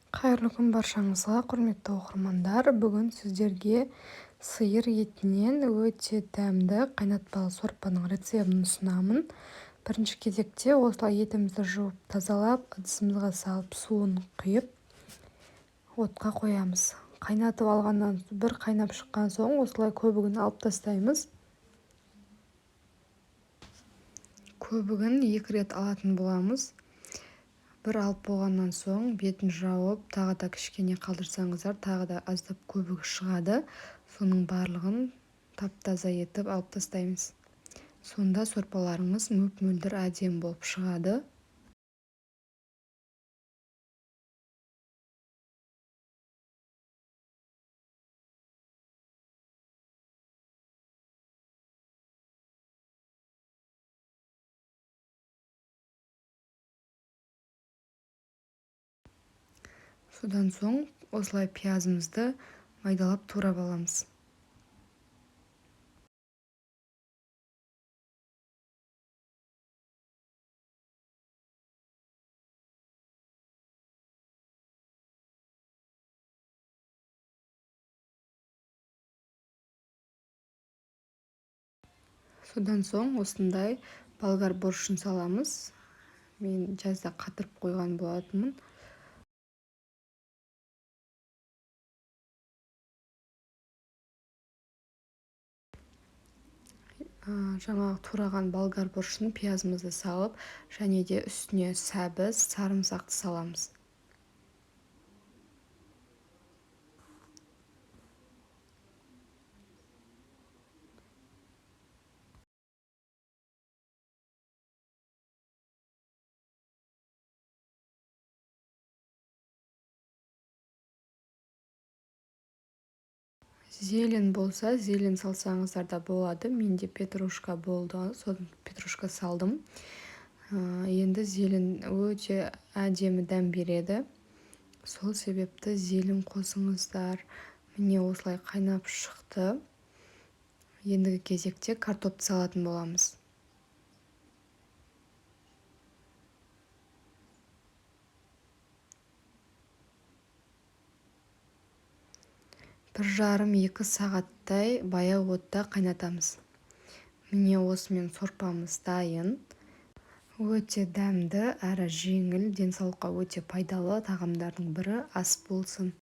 Қайырлы күн баршаңызға, құрметті оқырмандар. Бүгін сіздерге сиыр етінен өте дәмді қайнатпалы сорпаның рецебін ұсынамын. Бірінші кезекте осылай етімізді жуып, тазалап, ыдысымызға салып, суын құйып, отқа қоямыз. Қайнатып алғаннан бір қайнап шыққан соң осылай көбігін алып тастаймыз. Көбігін 2 рет алатын боламыз. Бір алып болғаннан соң бетін жауып, тағы да кішкене қалдырсаңыздар, тағы да аздап көбігі шығады. Соның барлығын тап-таза етіп алып тастаймыз. Сонда сорпаларыңыз мөп-мөлдір әдемі болып шығады. Содан соң осылай пиязымызды майдалап турап аламыз. Содан соң осындай болгар борщын саламыз. Мен жазда қатырып қойған болатынмын. Жаңағы тураған болгар борщын пиязымызды салып, және де үстіне сәбіз, сарымсақты саламыз. Зелен болса, зелен салсаңыздар да болады. Менде петрушка болды, содан петрушка салдым. Енді зелен өте әдемі дәм береді. Сол себепті зелен қосыңыздар. Міне осылай қайнап шықты. Ендігі кезекте картопты салатын боламыз. Бір жарым-2 сағаттай баяу отта қайнатамыз. Міне осымен сорпамыз дайын. Өте дәмді әрі жеңіл, денсаулыққа өте пайдалы тағамдардың бірі ас болсын.